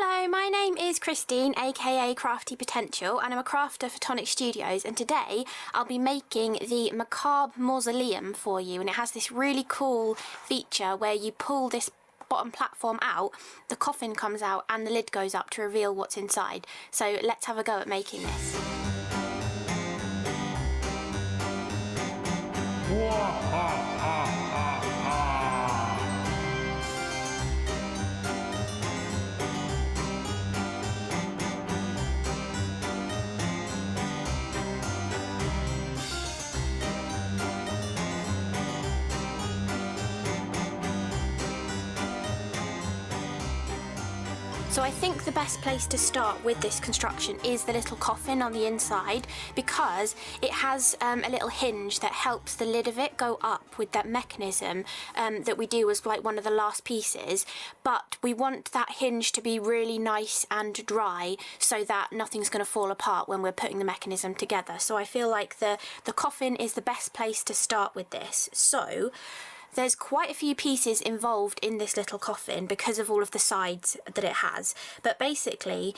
Hello, my name is Christine, aka Crafty Potential, and I'm a crafter for Tonic Studios, and today I'll be making the Macabre Mausoleum for you, and it has this really cool feature where you pull this bottom platform out, the coffin comes out and the lid goes up to reveal what's inside. So let's have a go at making this. So I think the best place to start with this construction is the little coffin on the inside, because it has a little hinge that helps the lid of it go up with that mechanism that we do as like one of the last pieces. But we want that hinge to be really nice and dry so that nothing's going to fall apart when we're putting the mechanism together. So I feel like the coffin is the best place to start with this. So there's quite a few pieces involved in this little coffin because of all of the sides that it has. But basically,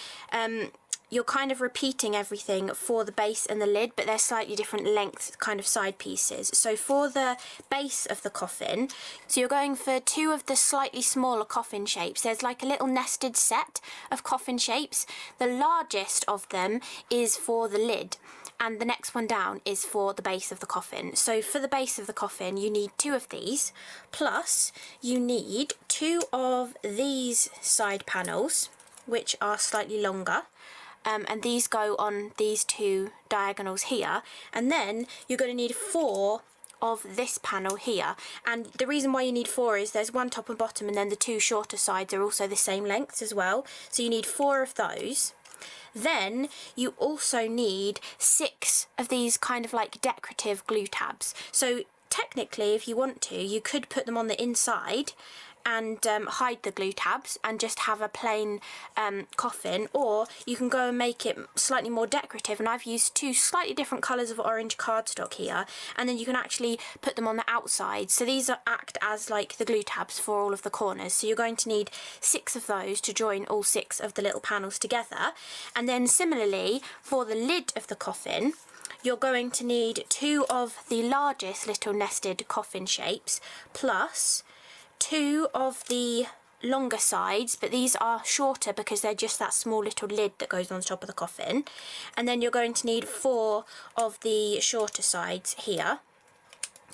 you're kind of repeating everything for the base and the lid, but they're slightly different length kind of side pieces. So for the base of the coffin, so you're going for two of the slightly smaller coffin shapes. There's like a little nested set of coffin shapes. The largest of them is for the lid, and the next one down is for the base of the coffin. So for the base of the coffin, you need two of these, plus you need two of these side panels, which are slightly longer. And these go on these two diagonals here. And then you're going to need four of this panel here. And the reason why you need four is there's one top and bottom, and then the two shorter sides are also the same lengths as well. So you need four of those. Then you also need 6 of these kind of like decorative glue tabs. So technically, if you want to, you could put them on the inside and hide the glue tabs and just have a plain coffin, or you can go and make it slightly more decorative, and I've used 2 slightly different colours of orange cardstock here, and then you can actually put them on the outside. So these act as like the glue tabs for all of the corners. So you're going to need 6 of those to join all 6 of the little panels together. And then similarly for the lid of the coffin, you're going to need 2 of the largest little nested coffin shapes, plus 2 of the longer sides, but these are shorter because they're just that small little lid that goes on the top of the coffin. And then you're going to need 4 of the shorter sides here.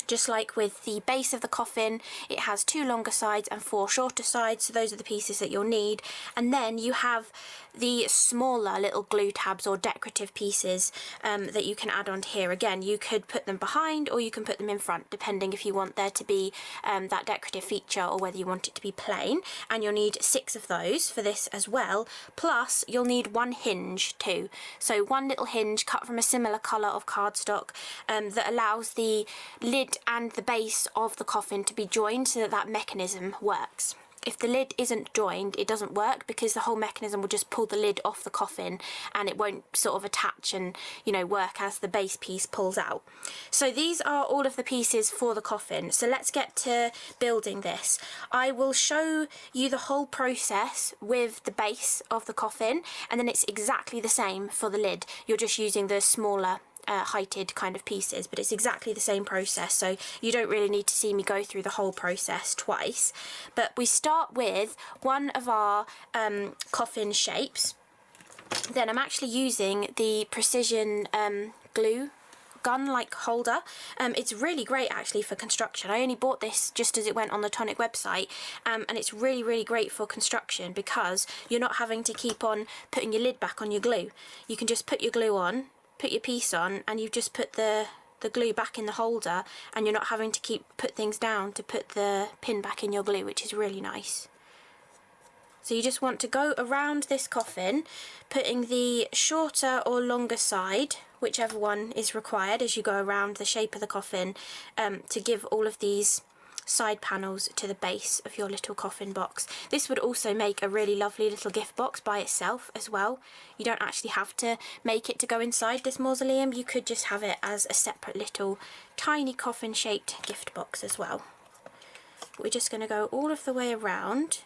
Just like with the base of the coffin, it has 2 longer sides and 4 shorter sides, so those are the pieces that you'll need. And then you have the smaller little glue tabs or decorative pieces that you can add on here. Again, you could put them behind or you can put them in front, depending if you want there to be that decorative feature or whether you want it to be plain. And you'll need 6 of those for this as well, plus you'll need 1 hinge too. So 1 little hinge cut from a similar colour of cardstock that allows the lid and the base of the coffin to be joined so that that mechanism works. If the lid isn't joined, it doesn't work because the whole mechanism will just pull the lid off the coffin and it won't sort of attach and, you know, work as the base piece pulls out. So these are all of the pieces for the coffin. So let's get to building this. I will show you the whole process with the base of the coffin, and then it's exactly the same for the lid. You're just using the smaller heighted kind of pieces, but it's exactly the same process, so you don't really need to see me go through the whole process twice. But we start with one of our coffin shapes. Then I'm actually using the precision glue gun like holder. It's really great actually for construction. I only bought this just as it went on the Tonic website, and it's really great for construction because you're not having to keep on putting your lid back on your glue. You can just put your glue on, put your piece on, and you've just put the glue back in the holder, and you're not having to put things down to put the pin back in your glue, which is really nice. So you just want to go around this coffin, putting the shorter or longer side, whichever one is required as you go around the shape of the coffin, to give all of these side panels to the base of your little coffin box. This would also make a really lovely little gift box by itself as well. You don't actually have to make it to go inside this mausoleum. You could just have it as a separate little tiny coffin shaped gift box as well. But we're just going to go all of the way around.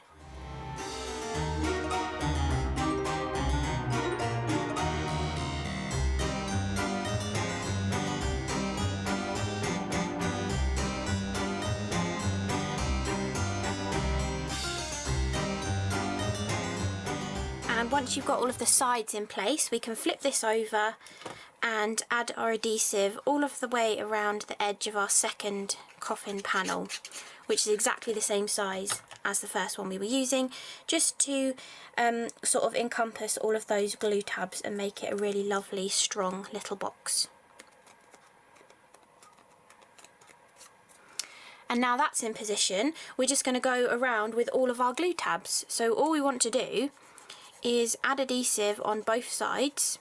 And once you've got all of the sides in place, we can flip this over and add our adhesive all of the way around the edge of our second coffin panel, which is exactly the same size as the first one we were using, just to sort of encompass all of those glue tabs and make it a really lovely, strong little box. And now that's in position, we're just going to go around with all of our glue tabs. So all we want to do is add adhesive on both sides.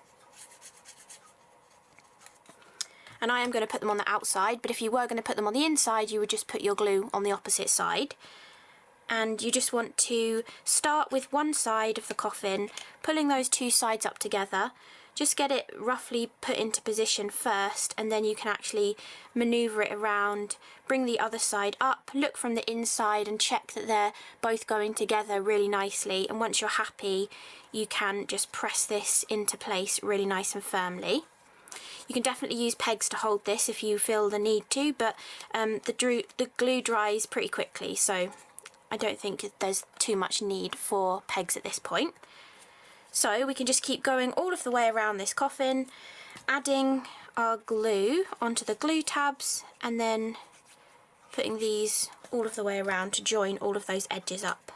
And I am going to put them on the outside, but if you were going to put them on the inside, you would just put your glue on the opposite side. And you just want to start with one side of the coffin, pulling those two sides up together. Just get it roughly put into position first, and then you can actually manoeuvre it around, bring the other side up, look from the inside and check that they're both going together really nicely. And once you're happy, you can just press this into place really nice and firmly. You can definitely use pegs to hold this if you feel the need to, but the glue dries pretty quickly, so I don't think there's too much need for pegs at this point. So we can just keep going all of the way around this coffin, adding our glue onto the glue tabs and then putting these all of the way around to join all of those edges up.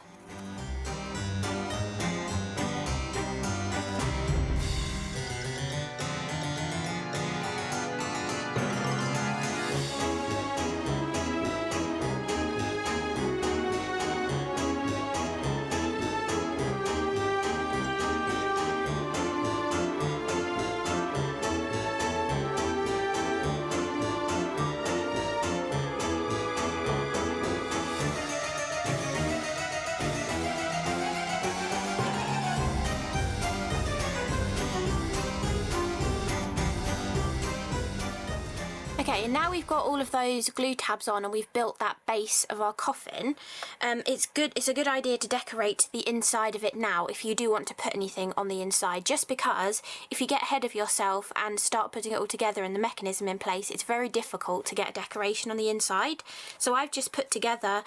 Okay, and now we've got all of those glue tabs on and we've built that base of our coffin. It's a good idea to decorate the inside of it now if you do want to put anything on the inside, just because if you get ahead of yourself and start putting it all together and the mechanism in place, it's very difficult to get a decoration on the inside. So I've just put together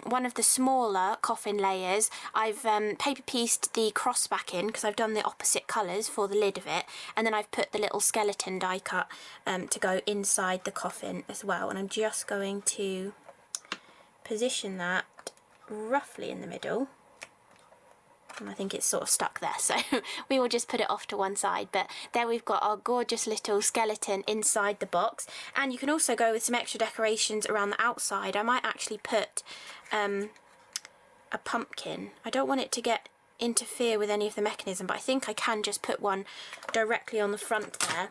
one of the smaller coffin layers. I've paper pieced the cross back in because I've done the opposite colours for the lid of it, and then I've put the little skeleton die cut to go inside the coffin as well, and I'm just going to position that roughly in the middle, and I think it's sort of stuck there, so we will just put it off to one side. But there we've got our gorgeous little skeleton inside the box, and you can also go with some extra decorations around the outside. I might actually put a pumpkin. I don't want it to interfere with any of the mechanism, but I think I can just put one directly on the front there,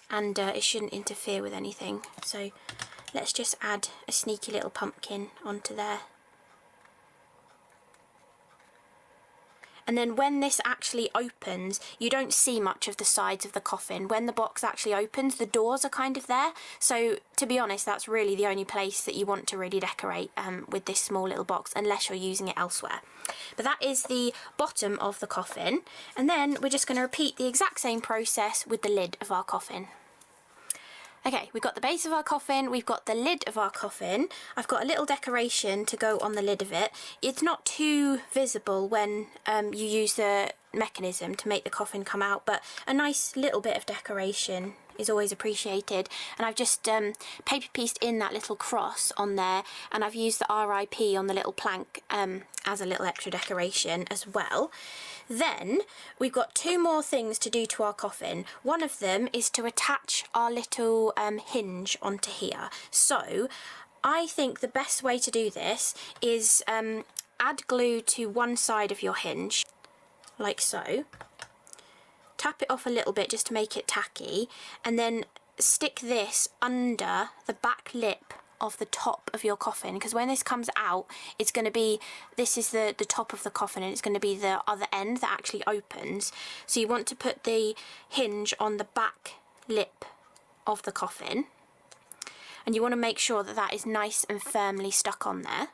and it shouldn't interfere with anything. So let's just add a sneaky little pumpkin onto there. And then when this actually opens, you don't see much of the sides of the coffin. When the box actually opens, the doors are kind of there. So to be honest, that's really the only place that you want to really decorate with this small little box, unless you're using it elsewhere. But that is the bottom of the coffin. And then we're just going to repeat the exact same process with the lid of our coffin. Okay, we've got the base of our coffin, we've got the lid of our coffin. I've got a little decoration to go on the lid of it. It's not too visible when you use the mechanism to make the coffin come out, but a nice little bit of decoration is always appreciated. And I've just paper pieced in that little cross on there, and I've used the RIP on the little plank as a little extra decoration as well. Then we've got two more things to do to our coffin. One of them is to attach our little hinge onto here. So I think the best way to do this is add glue to one side of your hinge, like so. Tap it off a little bit just to make it tacky, and then stick this under the back lip of the top of your coffin, because when this comes out, it's going to be, this is the top of the coffin, and it's going to be the other end that actually opens. So you want to put the hinge on the back lip of the coffin, and you want to make sure that that is nice and firmly stuck on there.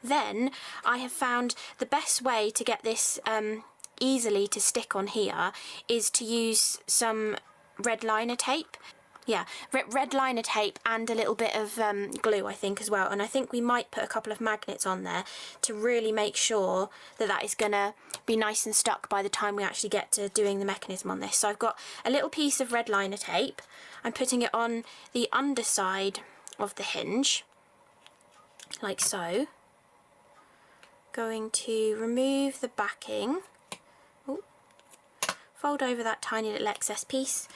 Then I have found the best way to get this easily to stick on here is to use some red liner tape. yeah, red liner tape and a little bit of glue, I think, as well. And I think we might put a couple of magnets on there to really make sure that that is going to be nice and stuck by the time we actually get to doing the mechanism on this. So I've got a little piece of red liner tape. I'm putting it on the underside of the hinge, like so. Going to remove the backing. Ooh. Fold over that tiny little excess piece.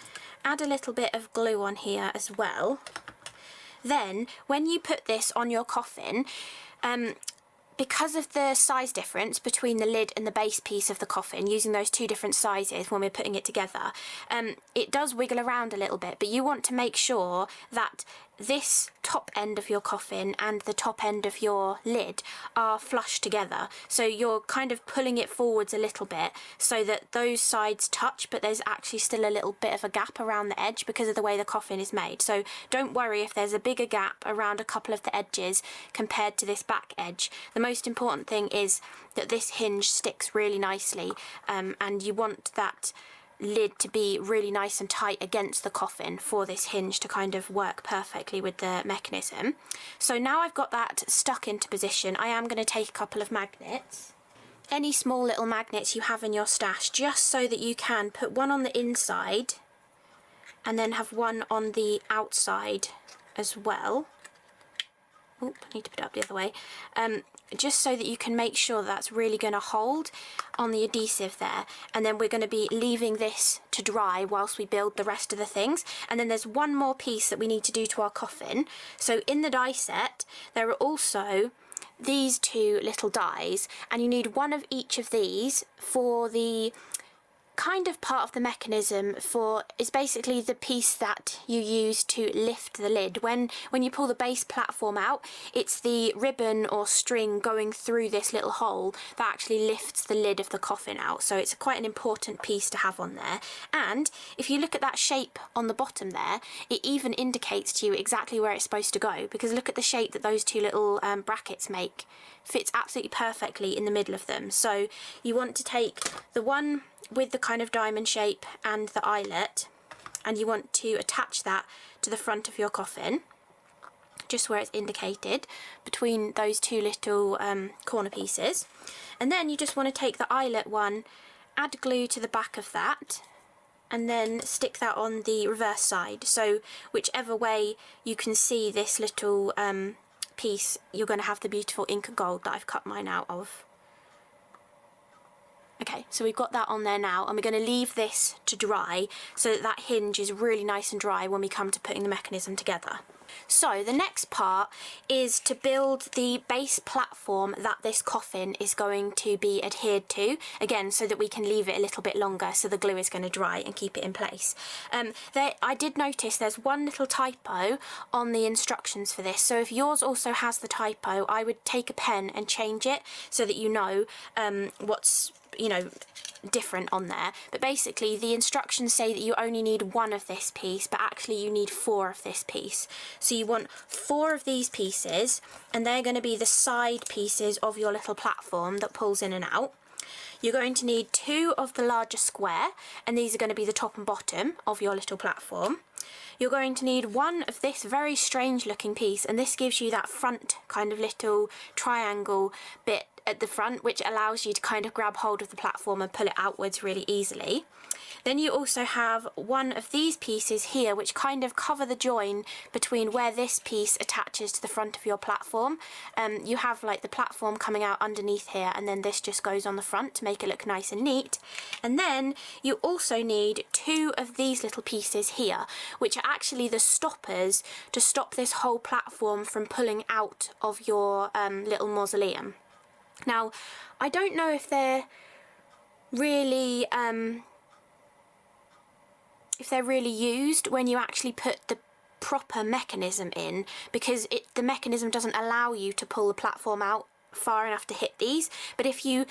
Add a little bit of glue on here as well. Then, when you put this on your coffin, because of the size difference between the lid and the base piece of the coffin, using those two different sizes when we're putting it together, it does wiggle around a little bit, but you want to make sure that this top end of your coffin and the top end of your lid are flush together. So you're kind of pulling it forwards a little bit so that those sides touch, but there's actually still a little bit of a gap around the edge because of the way the coffin is made. So don't worry if there's a bigger gap around a couple of the edges compared to this back edge. The most important thing is that this hinge sticks really nicely, and you want that lid to be really nice and tight against the coffin for this hinge to kind of work perfectly with the mechanism. So now I've got that stuck into position, I am going to take a couple of magnets. Any small little magnets you have in your stash, just so that you can put one on the inside and then have one on the outside as well. Oop, I need to put it up the other way. Just so that you can make sure that's really going to hold on the adhesive there. And then we're going to be leaving this to dry whilst we build the rest of the things. And then there's one more piece that we need to do to our coffin. So in the die set, there are also these two little dies, and you need one of each of these for the kind of part of the mechanism for, it's basically the piece that you use to lift the lid. When you pull the base platform out, it's the ribbon or string going through this little hole that actually lifts the lid of the coffin out. So it's quite an important piece to have on there. And if you look at that shape on the bottom there, it even indicates to you exactly where it's supposed to go, because look at the shape that those two little brackets make. Fits absolutely perfectly in the middle of them. So you want to take the one with the kind of diamond shape and the eyelet, and you want to attach that to the front of your coffin, just where it's indicated, between those two little corner pieces. And then you just want to take the eyelet one, add glue to the back of that, and then stick that on the reverse side. So whichever way you can see this little piece, you're going to have the beautiful Inca gold that I've cut mine out of. Okay, so we've got that on there now, and we're going to leave this to dry so that that hinge is really nice and dry when we come to putting the mechanism together. So the next part is to build the base platform that this coffin is going to be adhered to, again, so that we can leave it a little bit longer so the glue is going to dry and keep it in place. I did notice there's one little typo on the instructions for this, so if yours also has the typo, I would take a pen and change it so that you know what's different on there. But basically the instructions say that you only need one of this piece, but actually you need 4 of this piece. So you want 4 of these pieces, and they're going to be the side pieces of your little platform that pulls in and out. You're going to need 2 of the larger square, and these are going to be the top and bottom of your little platform. You're going to need 1 of this very strange looking piece, and this gives you that front kind of little triangle bit at the front, which allows you to kind of grab hold of the platform and pull it outwards really easily. Then you also have 1 of these pieces here, which kind of cover the join between where this piece attaches to the front of your platform. You have like the platform coming out underneath here, and then this just goes on the front to make it look nice and neat. And then you also need 2 of these little pieces here, which are actually the stoppers to stop this whole platform from pulling out of your little mausoleum. Now, I don't know if they're really used when you actually put the proper mechanism in, because the mechanism doesn't allow you to pull the platform out far enough to hit these. But if you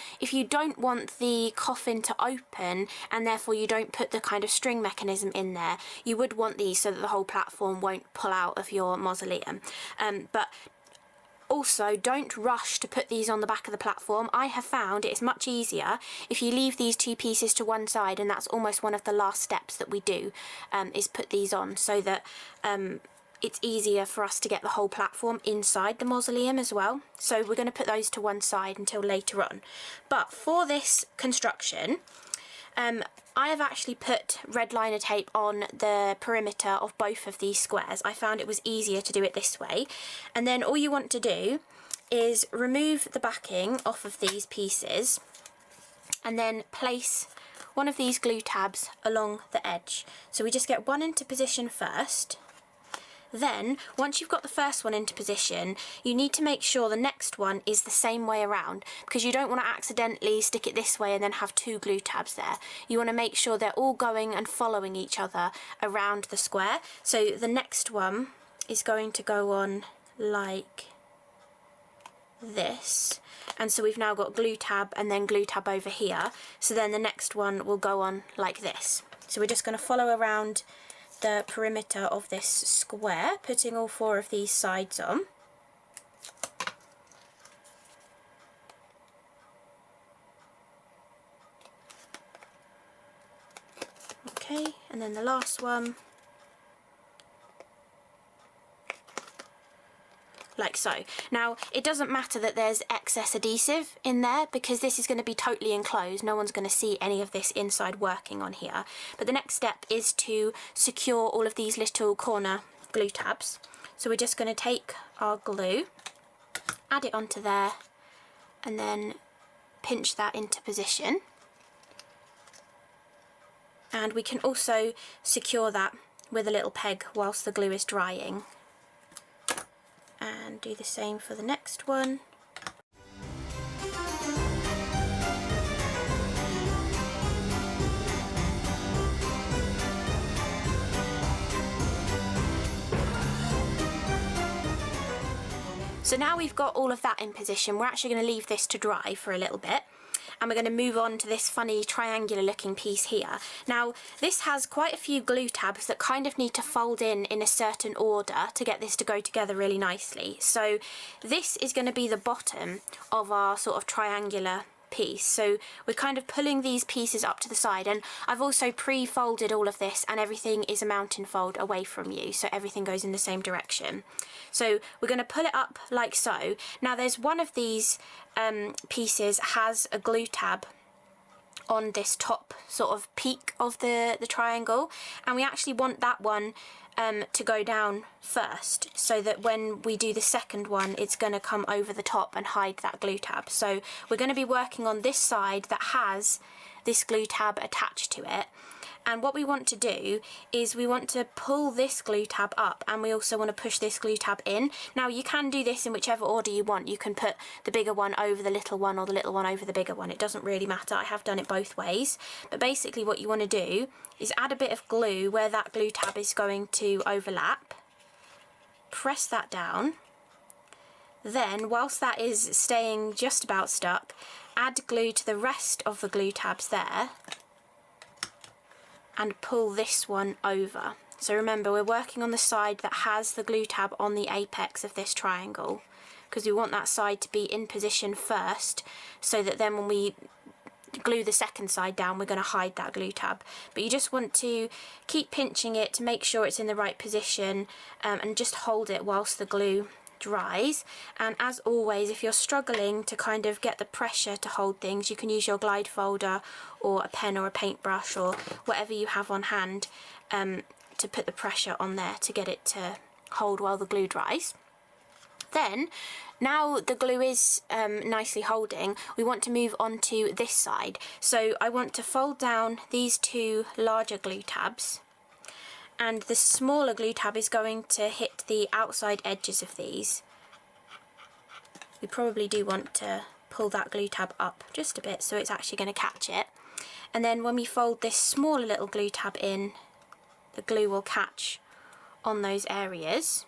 don't want the coffin to open, and therefore you don't put the kind of string mechanism in there, you would want these so that the whole platform won't pull out of your mausoleum. But Also, don't rush to put these on the back of the platform. I have found it's much easier if you leave these two pieces to one side, and that's almost one of the last steps that we do, is put these on so that it's easier for us to get the whole platform inside the mausoleum as well. So we're going to put those to one side until later on. But for this construction, I have actually put red liner tape on the perimeter of both of these squares. I found it was easier to do it this way. And then all you want to do is remove the backing off of these pieces and then place one of these glue tabs along the edge. So we just get one into position first. Then, once you've got the first one into position, you need to make sure the next one is the same way around, because you don't want to accidentally stick it this way and then have two glue tabs there. You want to make sure they're all going and following each other around the square. So the next one is going to go on like this. And so we've now got glue tab and then glue tab over here. So then the next one will go on like this. So we're just going to follow around the perimeter of this square, putting all four of these sides on. Okay, and then the last one, like so. Now, it doesn't matter that there's excess adhesive in there because this is going to be totally enclosed. No one's going to see any of this inside working on here. But the next step is to secure all of these little corner glue tabs. So we're just going to take our glue, add it onto there, and then pinch that into position. And we can also secure that with a little peg whilst the glue is drying. And do the same for the next one. So now we've got all of that in position, we're actually going to leave this to dry for a little bit. And we're going to move on to this funny triangular looking piece here. Now, this has quite a few glue tabs that kind of need to fold in a certain order to get this to go together really nicely. So this is going to be the bottom of our sort of triangular piece. So we're kind of pulling these pieces up to the side, and I've also pre-folded all of this, and everything is a mountain fold away from you, so everything goes in the same direction. So we're going to pull it up like so. Now there's one of these pieces has a glue tab on this top sort of peak of the triangle, and we actually want that one to go down first, so that when we do the second one it's going to come over the top and hide that glue tab. So we're going to be working on this side that has this glue tab attached to it, and what we want to do is we want to pull this glue tab up, and we also want to push this glue tab in. Now you can do this in whichever order you want. You can put the bigger one over the little one, or the little one over the bigger one. It doesn't really matter. I have done it both ways. But basically what you want to do is add a bit of glue where that glue tab is going to overlap. Press that down. Then, whilst that is staying just about stuck, add glue to the rest of the glue tabs there, and pull this one over. So remember, we're working on the side that has the glue tab on the apex of this triangle, because we want that side to be in position first, so that then when we glue the second side down, we're going to hide that glue tab. But you just want to keep pinching it to make sure it's in the right position, and just hold it whilst the glue dries. And as always, if you're struggling to kind of get the pressure to hold things, you can use your glide folder or a pen or a paintbrush or whatever you have on hand to put the pressure on there to get it to hold while the glue dries. Then, now the glue is nicely holding, we want to move on to this side. So I want to fold down these two larger glue tabs, and the smaller glue tab is going to hit the outside edges of these. We probably do want to pull that glue tab up just a bit so it's actually going to catch it. And then when we fold this smaller little glue tab in, the glue will catch on those areas.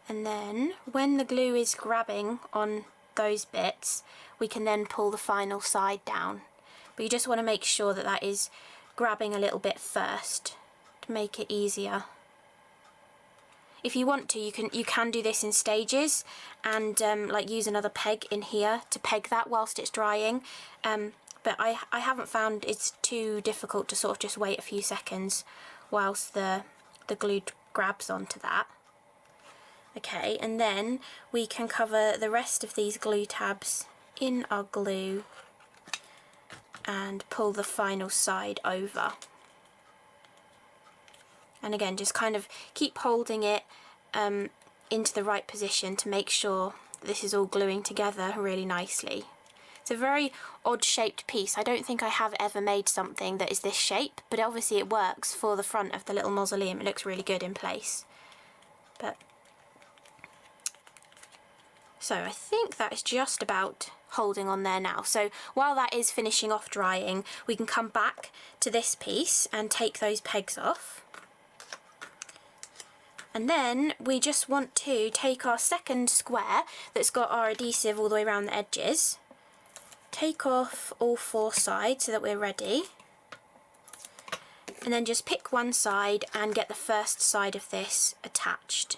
And then when the glue is grabbing on those bits, we can then pull the final side down. But you just want to make sure that that is grabbing a little bit first to make it easier. if you want to, you can do this in stages and like use another peg in here to peg that whilst it's drying. But I haven't found it's too difficult to sort of just wait a few seconds whilst the glue grabs onto that. Okay, and then we can cover the rest of these glue tabs in our glue and pull the final side over. And again, just kind of keep holding it into the right position to make sure this is all gluing together really nicely. It's a very odd shaped piece. I don't think I have ever made something that is this shape, but obviously it works for the front of the little mausoleum. It looks really good in place. So I think that is just about holding on there now. So while that is finishing off drying, we can come back to this piece and take those pegs off. And then we just want to take our second square that's got our adhesive all the way around the edges, take off all four sides so that we're ready, and then just pick one side and get the first side of this attached.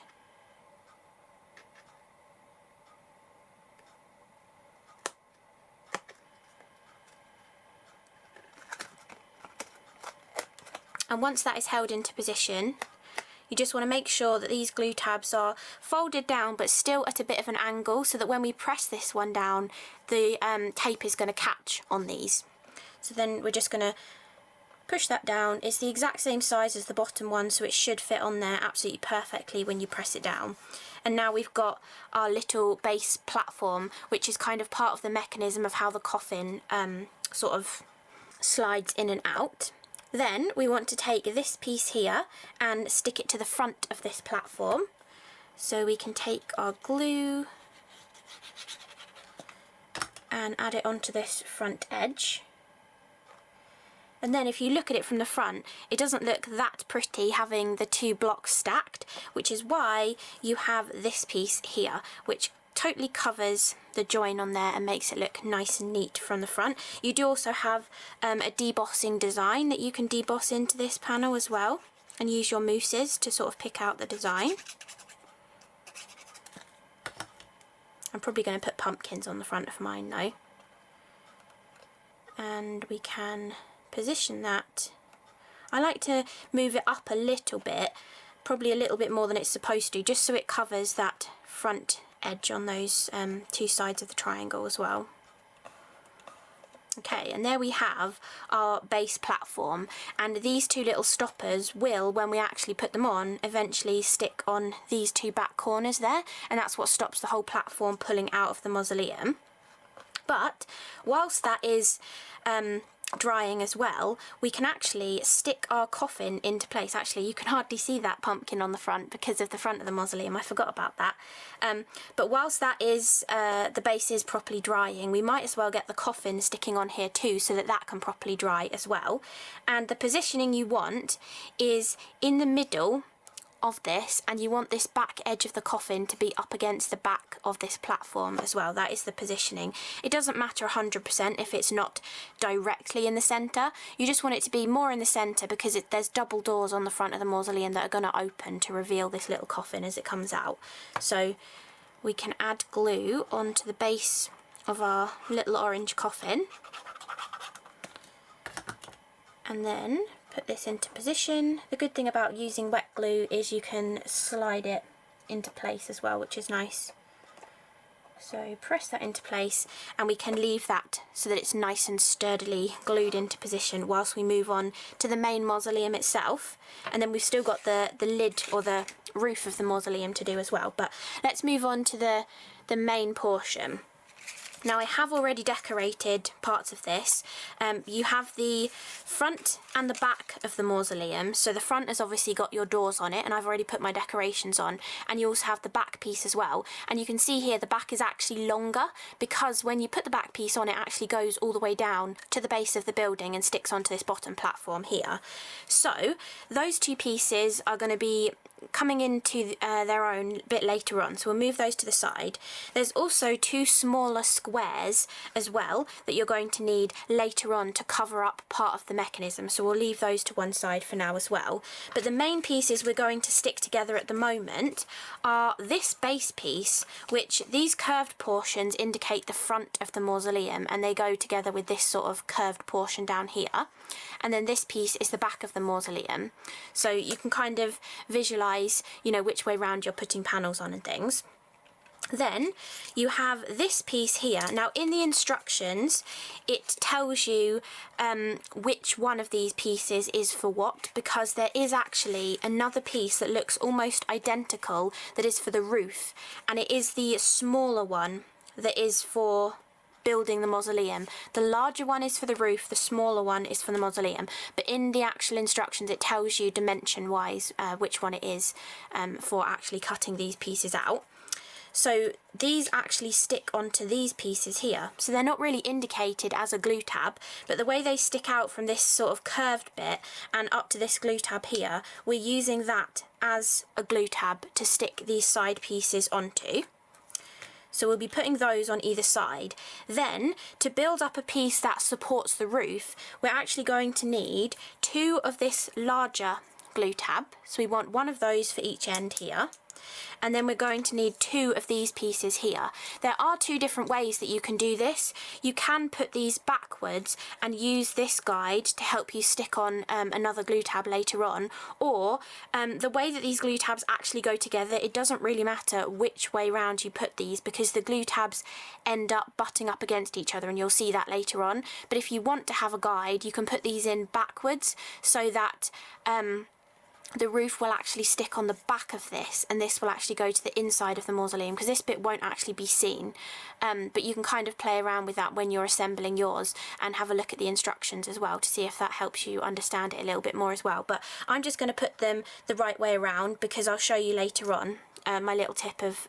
And once that is held into position, you just want to make sure that these glue tabs are folded down but still at a bit of an angle, so that when we press this one down, the tape is going to catch on these. So then we're just going to push that down. It's the exact same size as the bottom one, so it should fit on there absolutely perfectly when you press it down. And now we've got our little base platform, which is kind of part of the mechanism of how the coffin sort of slides in and out. Then we want to take this piece here and stick it to the front of this platform. So we can take our glue and add it onto this front edge. And then if you look at it from the front, it doesn't look that pretty having the two blocks stacked, which is why you have this piece here, which totally covers the join on there and makes it look nice and neat from the front. You do also have a debossing design that you can deboss into this panel as well, and use your mousses to sort of pick out the design. I'm probably going to put pumpkins on the front of mine though. And we can position that. I like to move it up a little bit, probably a little bit more than it's supposed to, just so it covers that front edge on those two sides of the triangle as well. Okay, and there we have our base platform, and these two little stoppers will, when we actually put them on, eventually stick on these two back corners there, and that's what stops the whole platform pulling out of the mausoleum. But whilst that is drying as well, we can actually stick our coffin into place. Actually, you can hardly see that pumpkin on the front because of the front of the mausoleum. I forgot about that. But whilst that is the base is properly drying, we might as well get the coffin sticking on here too, so that that can properly dry as well. And the positioning you want is in the middle of this, and you want this back edge of the coffin to be up against the back of this platform as well. That is the positioning. It doesn't matter 100% if it's not directly in the centre. You just want it to be more in the centre because there's double doors on the front of the mausoleum that are going to open to reveal this little coffin as it comes out. So we can add glue onto the base of our little orange coffin, and then put this into position. The good thing about using wet glue is you can slide it into place as well, which is nice. So press that into place, and we can leave that so that it's nice and sturdily glued into position whilst we move on to the main mausoleum itself. And then we've still got the lid or the roof of the mausoleum to do as well. But let's move on to the main portion. Now, I have already decorated parts of this. You have the front and the back of the mausoleum. So the front has obviously got your doors on it, and I've already put my decorations on. And you also have the back piece as well. And you can see here the back is actually longer, because when you put the back piece on, it actually goes all the way down to the base of the building and sticks onto this bottom platform here. So those two pieces are going to be coming into their own bit later on, so we'll move those to the side. There's also two smaller squares squares as well that you're going to need later on to cover up part of the mechanism, so we'll leave those to one side for now as well. But the main pieces we're going to stick together at the moment are this base piece, which these curved portions indicate the front of the mausoleum, and they go together with this sort of curved portion down here. And then this piece is the back of the mausoleum, so you can kind of visualise, you know, which way round you're putting panels on and things. Then you have this piece here. Now in the instructions it tells you which one of these pieces is for what, because there is actually another piece that looks almost identical that is for the roof, and it is the smaller one that is for building the mausoleum. The larger one is for the roof, the smaller one is for the mausoleum, but in the actual instructions it tells you dimension wise which one it is for actually cutting these pieces out. So these actually stick onto these pieces here, so they're not really indicated as a glue tab, but the way they stick out from this sort of curved bit and up to this glue tab here, we're using that as a glue tab to stick these side pieces onto. So we'll be putting those on either side. Then, to build up a piece that supports the roof, we're actually going to need 2 of this larger glue tab. So we want 1 of those for each end here. And then we're going to need 2 of these pieces here. There are 2 different ways that you can do this. You can put these backwards and use this guide to help you stick on another glue tab later on, or the way that these glue tabs actually go together, it doesn't really matter which way round you put these, because the glue tabs end up butting up against each other, and you'll see that later on. But if you want to have a guide, you can put these in backwards so that the roof will actually stick on the back of this, and this will actually go to the inside of the mausoleum, because this bit won't actually be seen. But you can kind of play around with that when you're assembling yours and have a look at the instructions as well to see if that helps you understand it a little bit more as well. But I'm just going to put them the right way around, because I'll show you later on my little tip of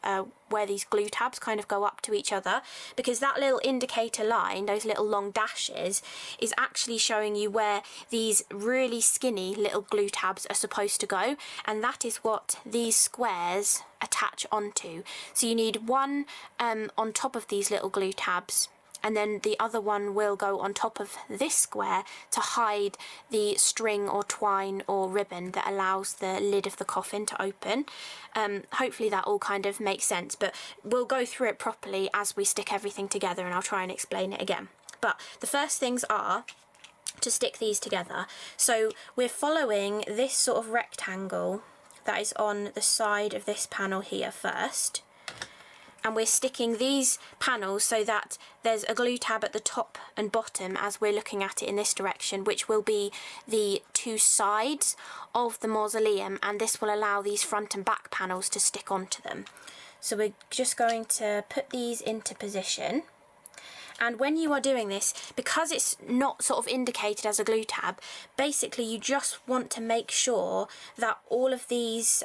where these glue tabs kind of go up to each other, because that little indicator line, those little long dashes, is actually showing you where these really skinny little glue tabs are supposed to go, and that is what these squares attach onto. So you need 1 on top of these little glue tabs, and then the other one will go on top of this square to hide the string or twine or ribbon that allows the lid of the coffin to open. Hopefully that all kind of makes sense, but we'll go through it properly as we stick everything together, and I'll try and explain it again. But the first things are to stick these together. So we're following this sort of rectangle that is on the side of this panel here first, and we're sticking these panels so that there's a glue tab at the top and bottom as we're looking at it in this direction, which will be the 2 sides of the mausoleum, and this will allow these front and back panels to stick onto them. So we're just going to put these into position. And when you are doing this, because it's not sort of indicated as a glue tab, basically you just want to make sure that all of these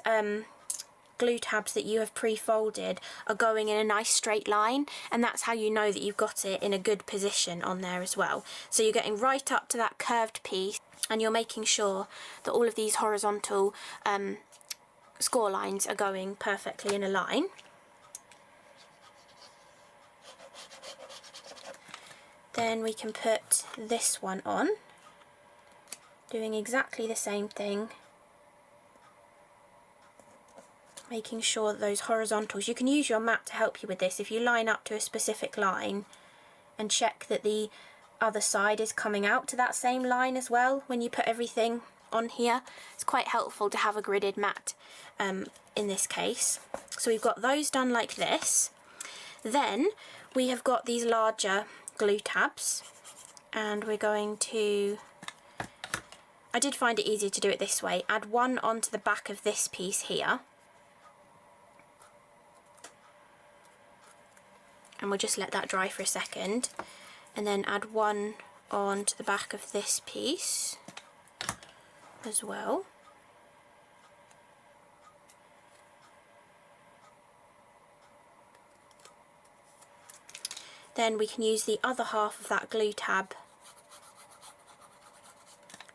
glue tabs that you have pre-folded are going in a nice straight line, and that's how you know that you've got it in a good position on there as well. So you're getting right up to that curved piece, and you're making sure that all of these horizontal score lines are going perfectly in a line. Then we can put this one on, doing exactly the same thing, making sure that those horizontals, you can use your mat to help you with this. If you line up to a specific line and check that the other side is coming out to that same line as well when you put everything on here, it's quite helpful to have a gridded mat in this case. So we've got those done like this. Then we have got these larger glue tabs, and we're going to, I did find it easier to do it this way, add 1 onto the back of this piece here, and we'll just let that dry for a second, and then add 1 onto the back of this piece as well. Then we can use the other half of that glue tab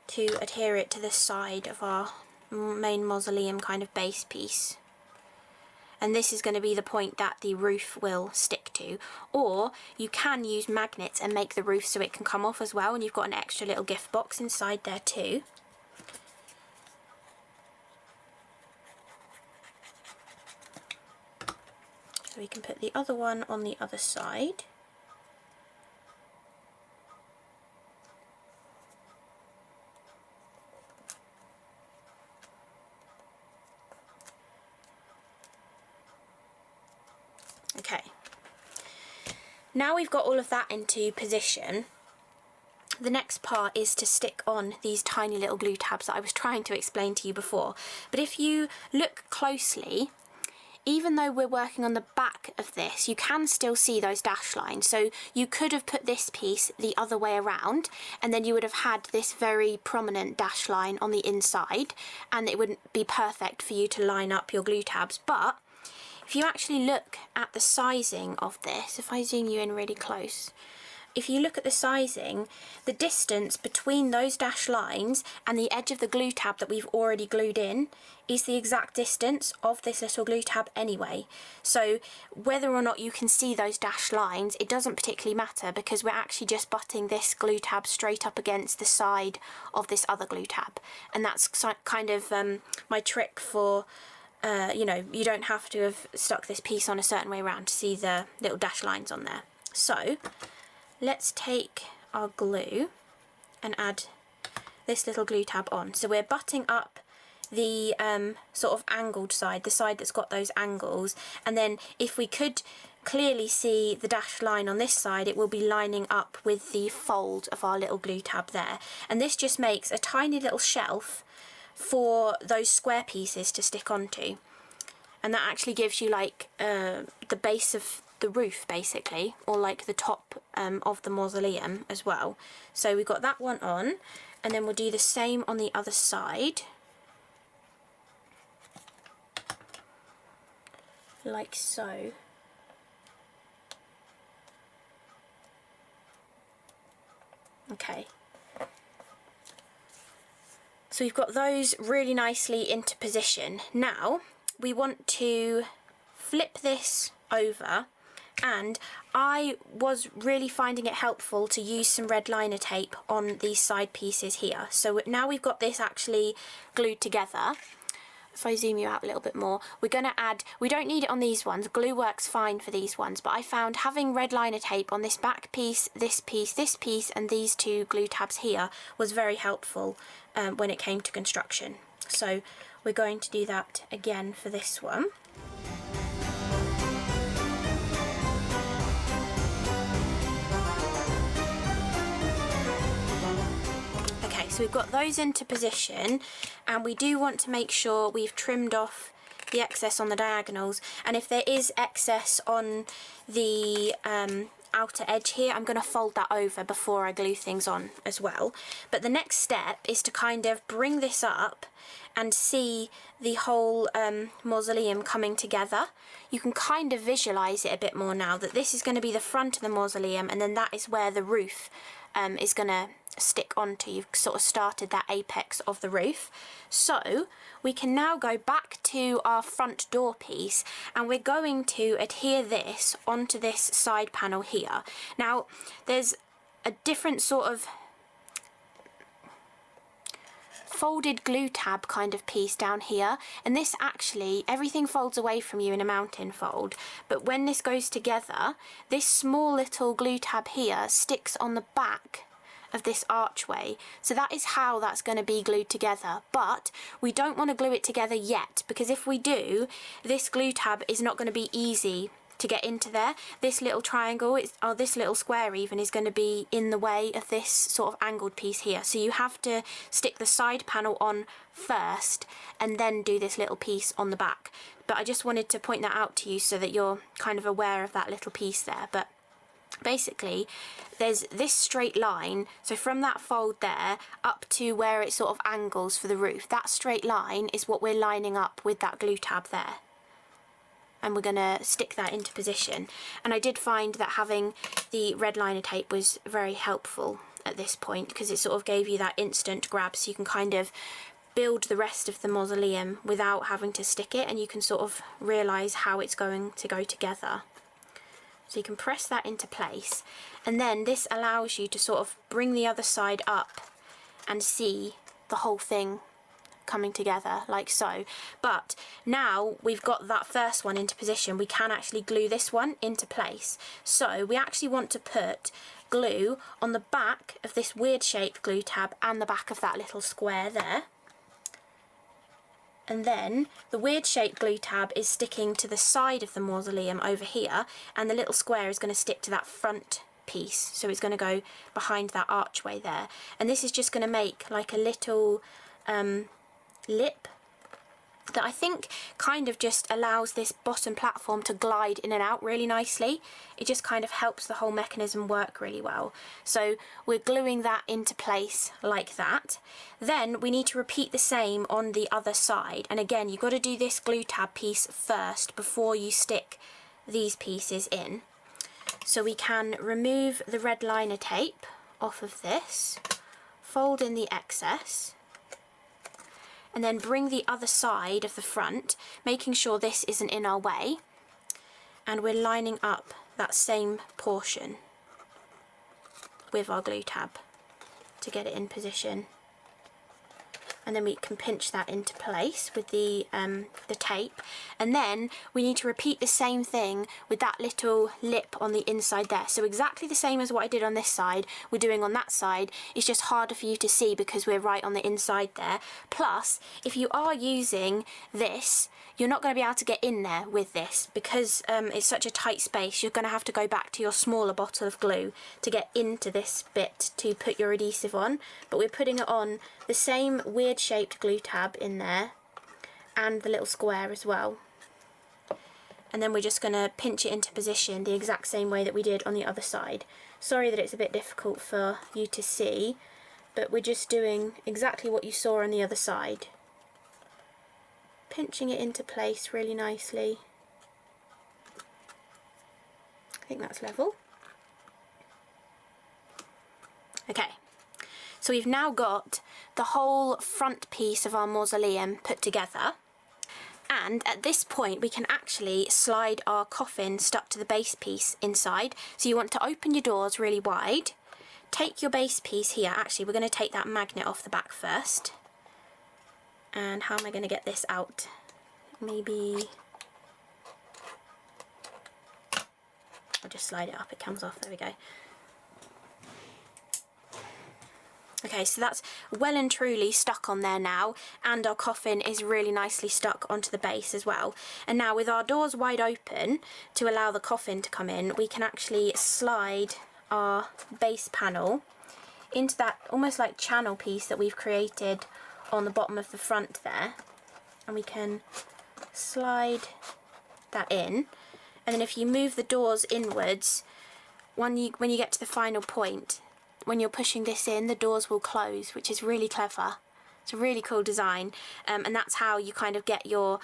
to adhere it to the side of our main mausoleum kind of base piece. and this is going to be the point that the roof will stick to. Or you can use magnets and make the roof so it can come off as well, and you've got an extra little gift box inside there too. So we can put the other one on the other side. Okay, now we've got all of that into position. The next part is to stick on these tiny little glue tabs that I was trying to explain to you before. But if you look closely, even though we're working on the back of this, you can still see those dash lines. So you could have put this piece the other way around, and then you would have had this very prominent dash line on the inside, and it wouldn't be perfect for you to line up your glue tabs. But if you actually look at the sizing of this, if I zoom you in really close, if you look at the sizing, the distance between those dash lines and the edge of the glue tab that we've already glued in is the exact distance of this little glue tab anyway. So whether or not you can see those dash lines, it doesn't particularly matter, because we're actually just butting this glue tab straight up against the side of this other glue tab. And that's kind of my trick for you know, you don't have to have stuck this piece on a certain way around to see the little dash lines on there. So let's take our glue and add this little glue tab on. So we're butting up the sort of angled side, the side that's got those angles, and then if we could clearly see the dashed line on this side, it will be lining up with the fold of our little glue tab there. And this just makes a tiny little shelf for those square pieces to stick onto, and that actually gives you like the base of the roof basically, or like the top of the mausoleum as well. So we've got that one on, and then we'll do the same on the other side, like so. Okay. So we've got those really nicely into position. Now we want to flip this over, and I was really finding it helpful to use some red liner tape on these side pieces here. So now we've got this actually glued together. If I zoom you out a little bit more, we're going to add, we don't need it on these ones, glue works fine for these ones, but I found having red liner tape on this back piece, this piece, and these two glue tabs here was very helpful when it came to construction. So we're going to do that again for this one. So we've got those into position, and we do want to make sure we've trimmed off the excess on the diagonals, and if there is excess on the outer edge here, I'm going to fold that over before I glue things on as well. But the next step is to kind of bring this up and see the whole mausoleum coming together. You can kind of visualise it a bit more now, that this is going to be the front of the mausoleum, and then that is where the roof is going to stick onto. You've sort of started that apex of the roof. So we can now go back to our front door piece, and we're going to adhere this onto this side panel here. Now there's a different sort of folded glue tab kind of piece down here, and this actually, everything folds away from you in a mountain fold, but when this goes together, this small little glue tab here sticks on the back of this archway. So that is how that's going to be glued together, but we don't want to glue it together yet, because if we do, this glue tab is not going to be easy to get into there. This little triangle, or this little square even, is going to be in the way of this sort of angled piece here. So you have to stick the side panel on first and then do this little piece on the back. But I just wanted to point that out to you so that you're kind of aware of that little piece there. But basically there's this straight line, so from that fold there up to where it sort of angles for the roof, that straight line is what we're lining up with that glue tab there, and we're going to stick that into position. And I did find that having the red liner tape was very helpful at this point, because it sort of gave you that instant grab, so you can kind of build the rest of the mausoleum without having to stick it, and you can sort of realise how it's going to go together. So you can press that into place, and then this allows you to sort of bring the other side up and see the whole thing coming together like so. But now we've got that first one into position, we can actually glue this one into place. So we actually want to put glue on the back of this weird shaped glue tab and the back of that little square there. And then the weird shaped glue tab is sticking to the side of the mausoleum over here, and the little square is going to stick to that front piece, so it's going to go behind that archway there. And this is just going to make like a little lip that I think kind of just allows this bottom platform to glide in and out really nicely. It just kind of helps the whole mechanism work really well. So we're gluing that into place like that. Then we need to repeat the same on the other side, and again you've got to do this glue tab piece first before you stick these pieces in. So we can remove the red liner tape off of this, fold in the excess, and then bring the other side of the front, making sure this isn't in our way, and we're lining up that same portion with our glue tab to get it in position. And then we can pinch that into place with the tape, and then we need to repeat the same thing with that little lip on the inside there. So exactly the same as what I did on this side, we're doing on that side. It's just harder for you to see because we're right on the inside there. Plus, if you are using this, you're not going to be able to get in there with this because it's such a tight space. You're going to have to go back to your smaller bottle of glue to get into this bit to put your adhesive on. But we're putting it on the same weird shaped glue tab in there and the little square as well. And then we're just going to pinch it into position the exact same way that we did on the other side. Sorry that it's a bit difficult for you to see, but we're just doing exactly what you saw on the other side. Pinching it into place really nicely. I think that's level. Okay, so we've now got the whole front piece of our mausoleum put together, and at this point we can actually slide our coffin stuck to the base piece inside. So you want to open your doors really wide, take your base piece here. Actually, we're going to take that magnet off the back first. And how am I going to get this out? Maybe I'll just slide it up, it comes off, there we go. Okay, so that's well and truly stuck on there now, and our coffin is really nicely stuck onto the base as well. And now with our doors wide open to allow the coffin to come in, we can actually slide our base panel into that almost like channel piece that we've created on the bottom of the front there, and we can slide that in. And then if you move the doors inwards, when you get to the final point, when you're pushing this in, the doors will close, which is really clever. It's a really cool design, and that's how you kind of get your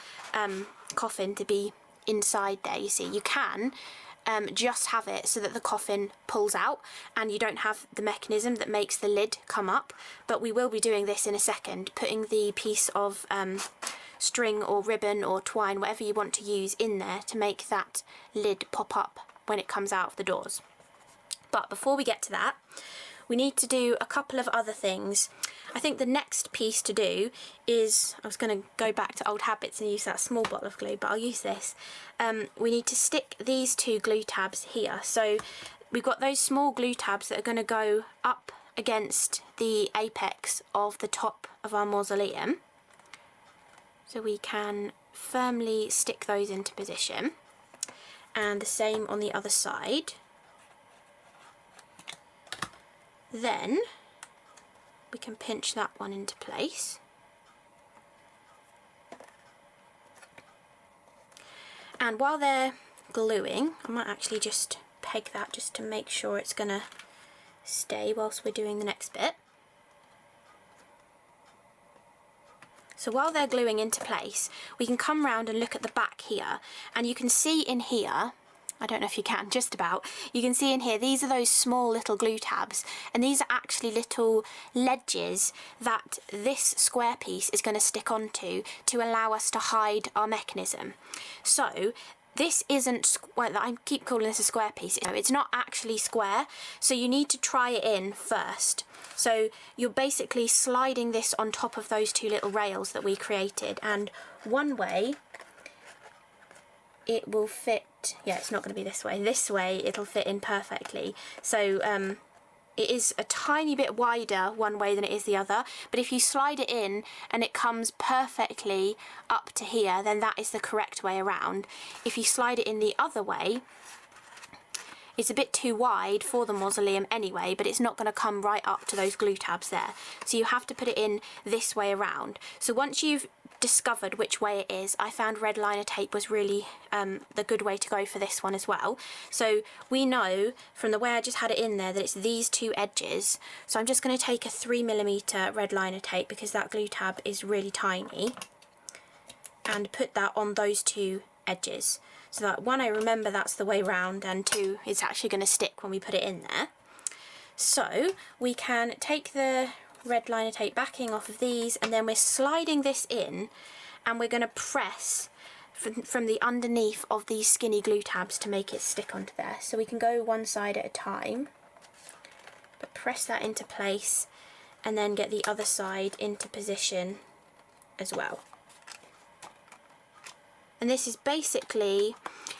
coffin to be inside there. You see, you can just have it so that the coffin pulls out and you don't have the mechanism that makes the lid come up, but we will be doing this in a second, putting the piece of string or ribbon or twine, whatever you want to use, in there to make that lid pop up when it comes out of the doors. But before we get to that, we need to do a couple of other things. I think the next piece to do is, I was going to go back to old habits and use that small bottle of glue, but I'll use this. We need to stick these two glue tabs here. So we've got those small glue tabs that are going to go up against the apex of the top of our mausoleum. So we can firmly stick those into position. And the same on the other side. Then we can pinch that one into place. And while they're gluing, I might actually just peg that just to make sure it's going to stay whilst we're doing the next bit. So while they're gluing into place, we can come round and look at the back here, and you can see in here I don't know if you can, just about. You can see in here, these are those small little glue tabs, and these are actually little ledges that this square piece is going to stick onto to allow us to hide our mechanism. So this isn't, well, I keep calling this a square piece. It's not actually square, so you need to try it in first. So you're basically sliding this on top of those two little rails that we created, and one way it will fit, yeah, it's not going to be this way it'll fit in perfectly. So it is a tiny bit wider one way than it is the other, but if you slide it in and it comes perfectly up to here, then that is the correct way around. If you slide it in the other way, it's a bit too wide for the mausoleum anyway, but it's not going to come right up to those glue tabs there. So you have to put it in this way around. So once you've discovered which way it is, I found red liner tape was really the good way to go for this one as well. So we know from the way I just had it in there that it's these two edges. So I'm just going to take a 3mm red liner tape, because that glue tab is really tiny, and put that on those two edges. So that one, I remember that's the way round, and two, it's actually going to stick when we put it in there. So we can take the red liner tape backing off of these, and then we're sliding this in, and we're going to press from the underneath of these skinny glue tabs to make it stick onto there. So we can go one side at a time, but press that into place, and then get the other side into position as well. And this is basically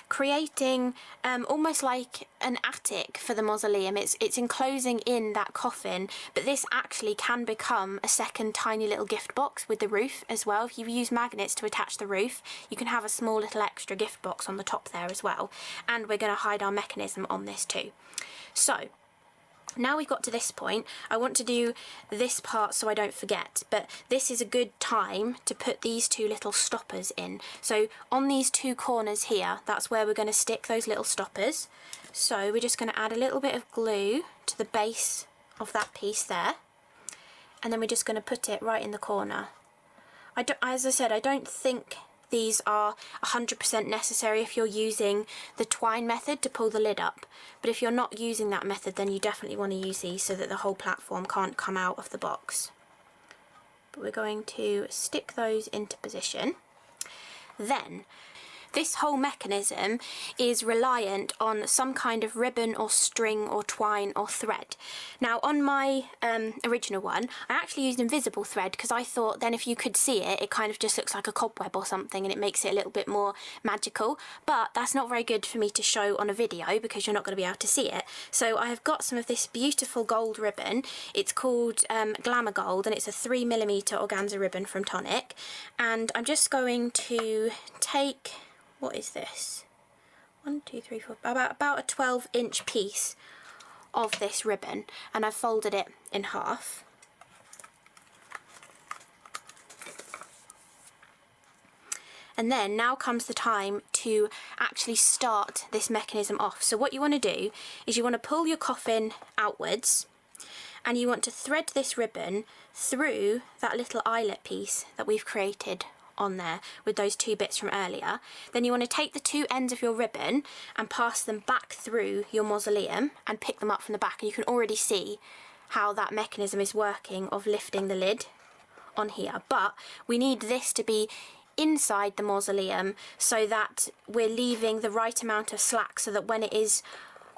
creating almost like an attic for the mausoleum. It's enclosing in that coffin, but this actually can become a second tiny little gift box with the roof as well. If you use magnets to attach the roof, you can have a small little extra gift box on the top there as well. And we're going to hide our mechanism on this too. So now we've got to this point, I want to do this part so I don't forget, but this is a good time to put these two little stoppers in. So on these two corners here, that's where we're going to stick those little stoppers. So we're just going to add a little bit of glue to the base of that piece there, and then we're just going to put it right in the corner. As I said, I don't think these are 100% necessary if you're using the twine method to pull the lid up, but if you're not using that method, then you definitely want to use these so that the whole platform can't come out of the box. But we're going to stick those into position. Then this whole mechanism is reliant on some kind of ribbon or string or twine or thread. Now on my original one, I actually used invisible thread, because I thought then if you could see it, it kind of just looks like a cobweb or something, and it makes it a little bit more magical. But that's not very good for me to show on a video, because you're not going to be able to see it. So I have got some of this beautiful gold ribbon. It's called Glamour Gold, and it's a 3mm organza ribbon from Tonic. And I'm just going to take, what is this? 1, 2, 3, 4, about a 12-inch piece of this ribbon, and I've folded it in half. And then now comes the time to actually start this mechanism off. So what you want to do is you want to pull your coffin outwards, and you want to thread this ribbon through that little eyelet piece that we've created on there with those two bits from earlier. Then you want to take the two ends of your ribbon and pass them back through your mausoleum and pick them up from the back, and you can already see how that mechanism is working of lifting the lid on here. But we need this to be inside the mausoleum so that we're leaving the right amount of slack, so that when it is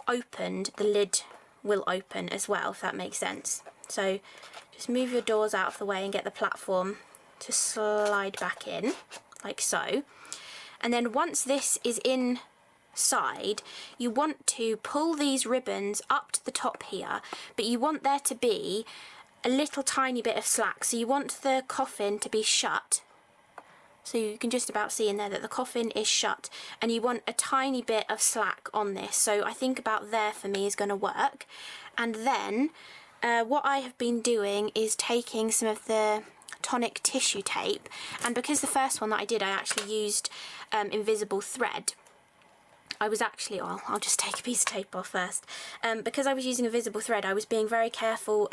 opened, the lid will open as well, if that makes sense. So just move your doors out of the way and get the platform to slide back in, like so. And then once this is inside, you want to pull these ribbons up to the top here, but you want there to be a little tiny bit of slack. So you want the coffin to be shut. So you can just about see in there that the coffin is shut, and you want a tiny bit of slack on this. So I think about there for me is going to work. And then what I have been doing is taking some of the Tonic tissue tape, and because the first one that I did I actually used invisible thread, I was actually, oh, I'll just take a piece of tape off first. Because I was using a visible thread, I was being very careful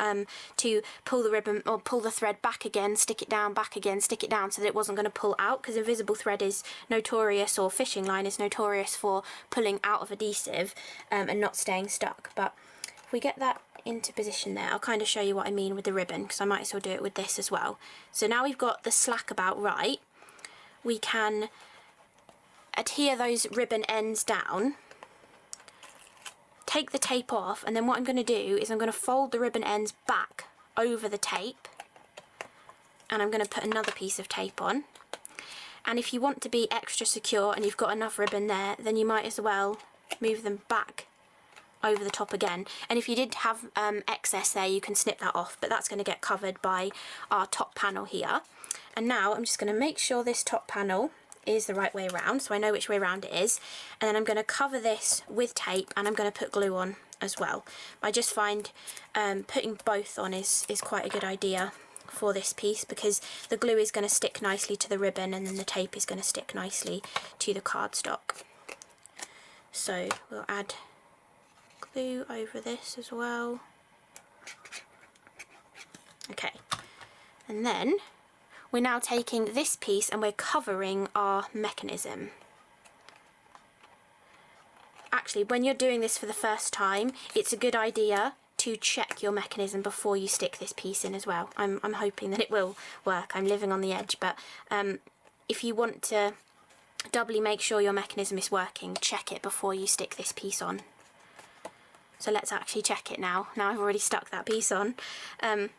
to pull the ribbon or pull the thread back again, stick it down, back again, stick it down, so that it wasn't going to pull out, because invisible thread is notorious, or fishing line is notorious for pulling out of adhesive and not staying stuck. But if we get that into position there, I'll kind of show you what I mean with the ribbon, because I might as well do it with this as well. So now we've got the slack about right, we can adhere those ribbon ends down, take the tape off, and then what I'm going to do is I'm going to fold the ribbon ends back over the tape, and I'm going to put another piece of tape on. And if you want to be extra secure and you've got enough ribbon there, then you might as well move them back over the top again. And if you did have excess there, you can snip that off, but that's going to get covered by our top panel here. And now I'm just going to make sure this top panel is the right way around, so I know which way around it is, and then I'm going to cover this with tape, and I'm going to put glue on as well. I just find putting both on is quite a good idea for this piece, because the glue is going to stick nicely to the ribbon, and then the tape is going to stick nicely to the cardstock. So we'll add glue over this as well. Okay, and then we're now taking this piece and we're covering our mechanism. Actually, when you're doing this for the first time, it's a good idea to check your mechanism before you stick this piece in as well. I'm hoping that it will work. I'm living on the edge, but if you want to doubly make sure your mechanism is working, check it before you stick this piece on. So let's actually check it now. Now I've already stuck that piece on.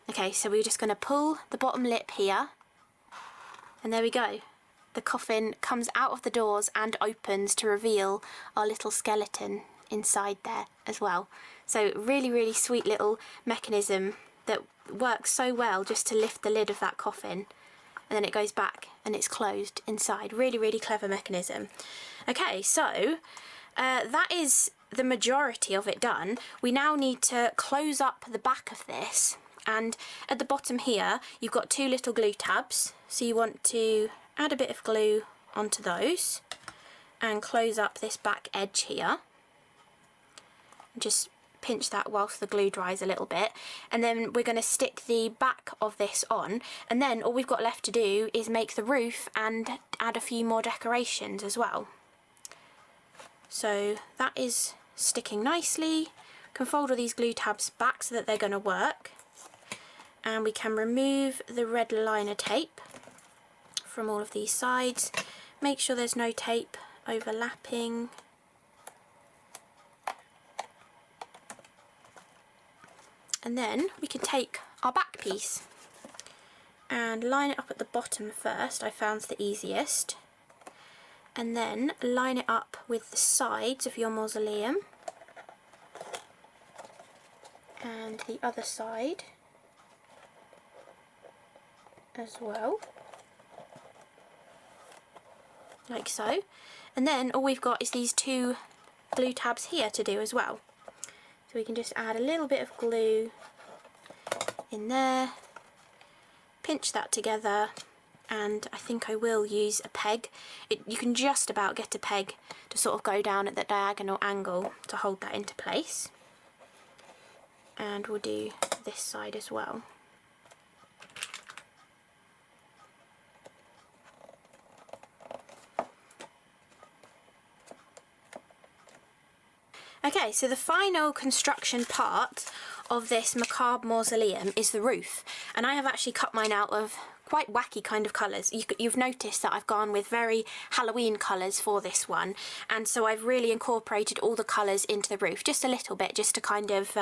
Okay, so we're just going to pull the bottom lip here, and there we go. The coffin comes out of the doors and opens to reveal our little skeleton inside there as well. So really, really sweet little mechanism that works so well just to lift the lid of that coffin, and then it goes back and it's closed inside. Really, really clever mechanism. Okay, so that is the majority of it done. We now need to close up the back of this, and at the bottom here you've got two little glue tabs, so you want to add a bit of glue onto those and close up this back edge here. Just pinch that whilst the glue dries a little bit, and then we're going to stick the back of this on, and then all we've got left to do is make the roof and add a few more decorations as well. So that is sticking nicely. You can fold all these glue tabs back so that they're going to work, and we can remove the red liner tape from all of these sides. Make sure there's no tape overlapping. And then we can take our back piece and line it up at the bottom first. I found the easiest. And then line it up with the sides of your mausoleum and the other side as well, like so. And then all we've got is these two glue tabs here to do as well. So we can just add a little bit of glue in there, pinch that together, and I think I will use a peg. You can just about get a peg to sort of go down at the diagonal angle to hold that into place. And we'll do this side as well. Okay, so the final construction part of this Macabre Mausoleum is the roof, and I have actually cut mine out of quite wacky kind of colours. You've noticed that I've gone with very Halloween colours for this one, and so I've really incorporated all the colours into the roof, just a little bit, just to kind of,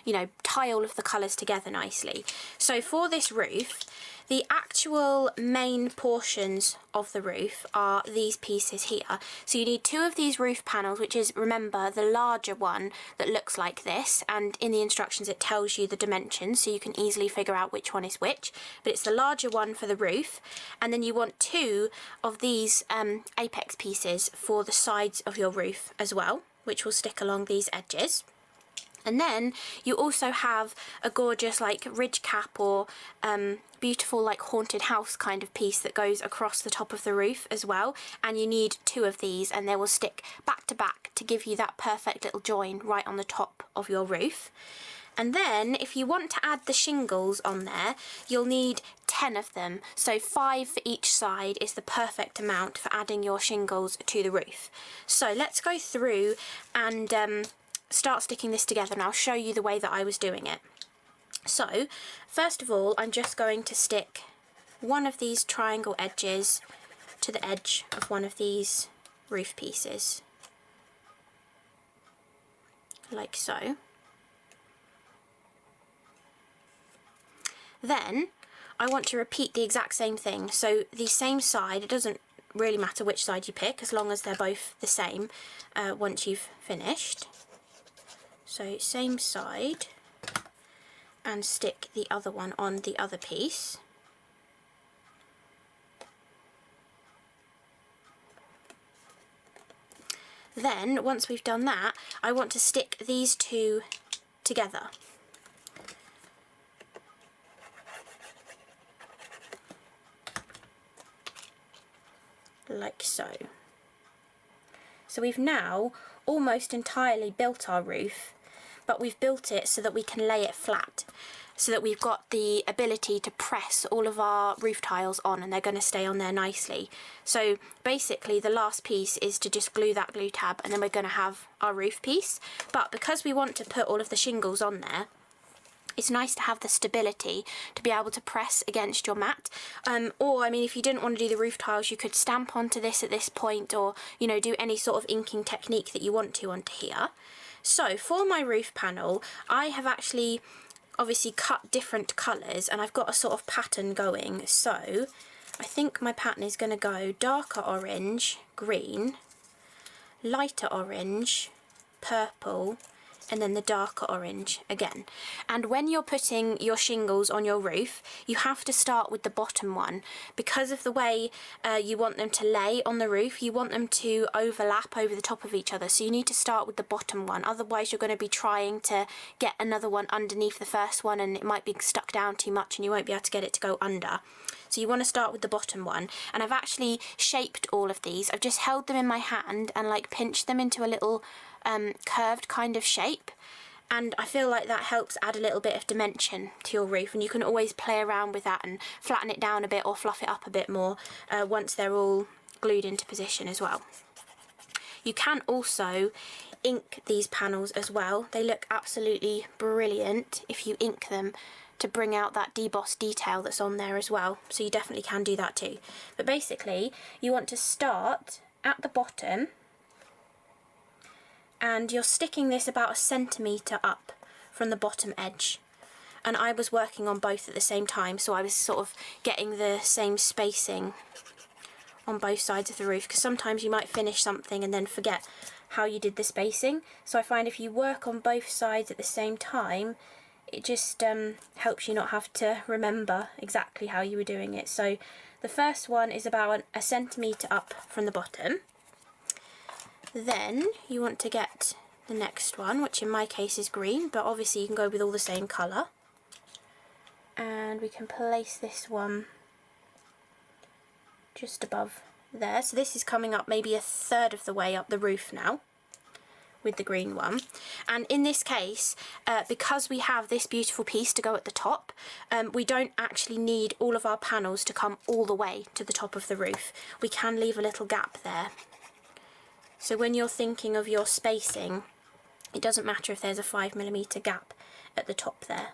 you know, tie all of the colours together nicely. So for this roof, the actual main portions of the roof are these pieces here. So you need two of these roof panels, which is, remember, the larger one that looks like this, and in the instructions it tells you the dimensions so you can easily figure out which one is which, but it's the larger one for the roof. And then you want two of these apex pieces for the sides of your roof as well, which will stick along these edges. And then you also have a gorgeous like ridge cap or beautiful like haunted house kind of piece that goes across the top of the roof as well, and you need 2 of these, and they will stick back to back to give you that perfect little join right on the top of your roof. And then if you want to add the shingles on there, you'll need 10 of them. So 5 for each side is the perfect amount for adding your shingles to the roof. So let's go through and start sticking this together, and I'll show you the way that I was doing it. So first of all, I'm just going to stick one of these triangle edges to the edge of one of these roof pieces, like so. Then I want to repeat the exact same thing. So the same side, it doesn't really matter which side you pick as long as they're both the same once you've finished. So same side, and stick the other one on the other piece. Then once we've done that, I want to stick these 2 together. Like so. So we've now almost entirely built our roof, but we've built it so that we can lay it flat, so that we've got the ability to press all of our roof tiles on and they're going to stay on there nicely. So basically the last piece is to just glue that glue tab, and then we're going to have our roof piece. But because we want to put all of the shingles on there, it's nice to have the stability to be able to press against your mat. Or, I mean, if you didn't want to do the roof tiles, you could stamp onto this at this point, or, you know, do any sort of inking technique that you want to onto here. So, for my roof panel, I have actually obviously cut different colours, and I've got a sort of pattern going. So, I think my pattern is going to go darker orange, green, lighter orange, purple, and then the darker orange again. And when you're putting your shingles on your roof, you have to start with the bottom one. Because of the way you want them to lay on the roof, you want them to overlap over the top of each other. So you need to start with the bottom one. Otherwise you're going to be trying to get another one underneath the first one, and it might be stuck down too much and you won't be able to get it to go under. So you want to start with the bottom one. And I've actually shaped all of these. I've just held them in my hand and like pinched them into a little curved kind of shape, and I feel like that helps add a little bit of dimension to your roof, and you can always play around with that and flatten it down a bit or fluff it up a bit more once they're all glued into position as well. You can also ink these panels as well. They look absolutely brilliant if you ink them to bring out that debossed detail that's on there as well, so you definitely can do that too. But basically you want to start at the bottom, and you're sticking this about 1 centimetre up from the bottom edge. And I was working on both at the same time, so I was sort of getting the same spacing on both sides of the roof, because sometimes you might finish something and then forget how you did the spacing. So I find if you work on both sides at the same time, it just helps you not have to remember exactly how you were doing it. So the first one is about 1 centimetre up from the bottom. Then you want to get the next one, which in my case is green, but obviously you can go with all the same colour. And we can place this one just above there. So this is coming up maybe 1/3 of the way up the roof now with the green one. And in this case, because we have this beautiful piece to go at the top, we don't actually need all of our panels to come all the way to the top of the roof. We can leave a little gap there. So when you're thinking of your spacing, it doesn't matter if there's a 5mm gap at the top there.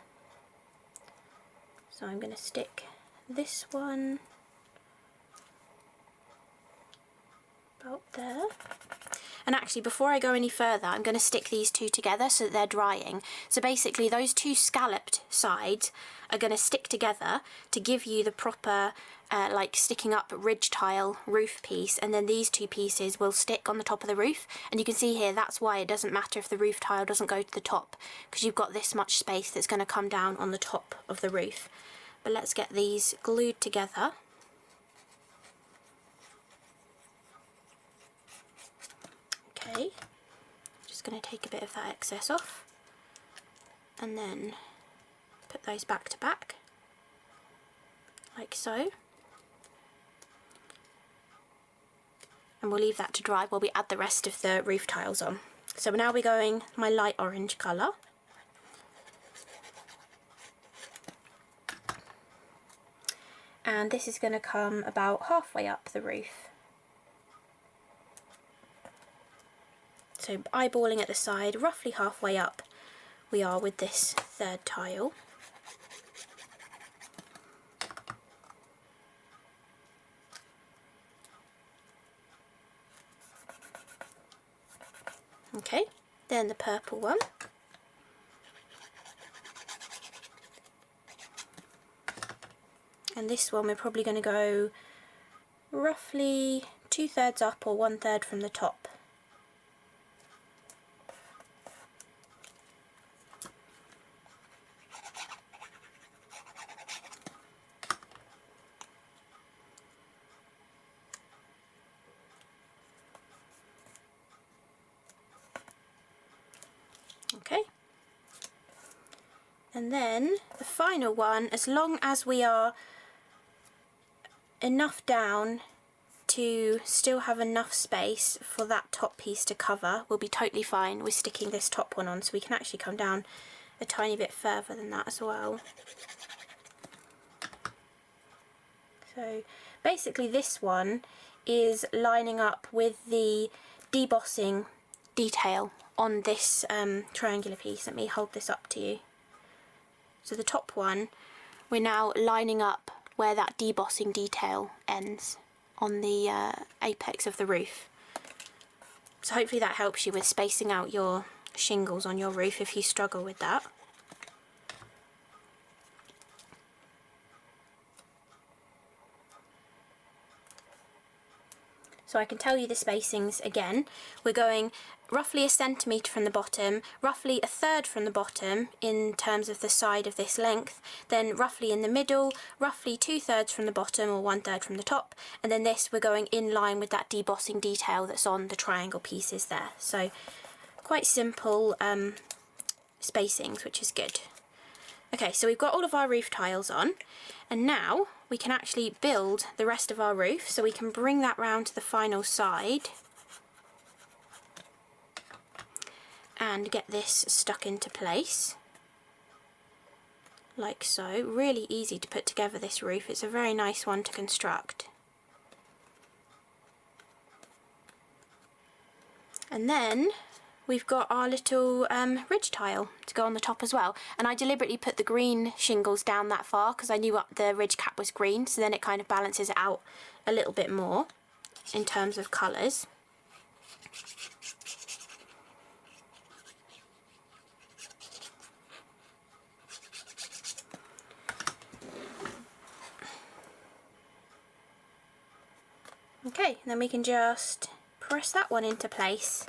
So I'm going to stick this one about there. And actually, before I go any further, I'm going to stick these 2 together so that they're drying. So basically those 2 scalloped sides are going to stick together to give you the proper like sticking up ridge tile roof piece, and then these 2 pieces will stick on the top of the roof. And you can see here, that's why it doesn't matter if the roof tile doesn't go to the top, because you've got this much space that's going to come down on the top of the roof. But let's get these glued together. Okay, just going to take a bit of that excess off. and then put those back to back, like so. And we'll leave that to dry while we add the rest of the roof tiles on. So now we're going my light orange colour. And this is going to come about halfway up the roof. So eyeballing at the side, roughly halfway up we are with this third tile. Okay, then the purple one. And this one we're probably going to go roughly 2/3 up or 1/3 from the top. Okay, and then the final one, as long as we are enough down to still have enough space for that top piece to cover, we'll be totally fine with sticking this top one on, so we can actually come down a tiny bit further than that as well. So basically this one is lining up with the debossing detail on this triangular piece. Let me hold this up to you. So the top one, we're now lining up where that debossing detail ends on the apex of the roof. So hopefully that helps you with spacing out your shingles on your roof if you struggle with that. So I can tell you the spacings again. We're going roughly 1 centimetre from the bottom, roughly 1/3 from the bottom in terms of the side of this length, then roughly in the middle, roughly 2/3 from the bottom or 1/3 from the top, and then this we're going in line with that debossing detail that's on the triangle pieces there. So quite simple spacings, which is good. Okay, so we've got all of our roof tiles on, and now we can actually build the rest of our roof. So we can bring that round to the final side and get this stuck into place, like so. Really easy to put together this roof. It's a very nice one to construct. And then we've got our little ridge tile to go on the top as well. And I deliberately put the green shingles down that far because I knew the ridge cap was green, so then it kind of balances it out a little bit more in terms of colours. Okay, and then we can just press that one into place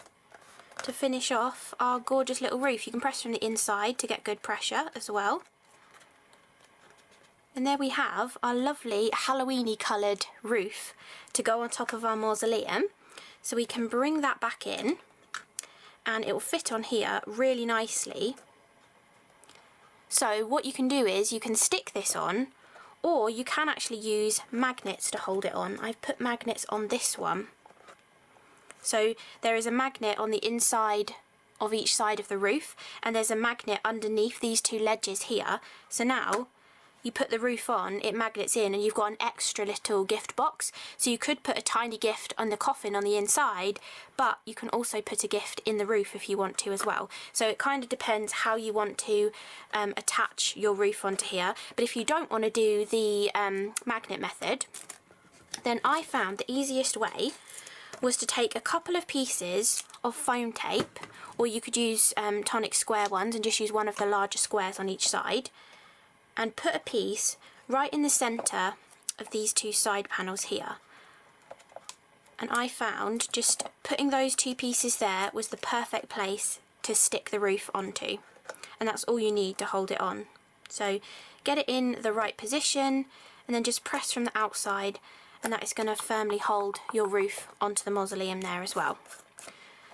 to finish off our gorgeous little roof. You can press from the inside to get good pressure as well. And there we have our lovely Halloweeny coloured roof to go on top of our mausoleum. So we can bring that back in and it will fit on here really nicely. So what you can do is you can stick this on, or you can actually use magnets to hold it on. I've put magnets on this one. So there is a magnet on the inside of each side of the roof, and there's a magnet underneath these two ledges here. So now you put the roof on, it magnets in, and you've got an extra little gift box. So you could put a tiny gift on the coffin on the inside, but you can also put a gift in the roof if you want to as well. So it kind of depends how you want to attach your roof onto here. But if you don't want to do the magnet method, then I found the easiest way was to take a couple of pieces of foam tape, or you could use Tonic square ones and just use one of the larger squares on each side, and put a piece right in the centre of these two side panels here. And I found just putting those two pieces there was the perfect place to stick the roof onto, and that's all you need to hold it on. So get it in the right position and then just press from the outside, and that is going to firmly hold your roof onto the mausoleum there as well.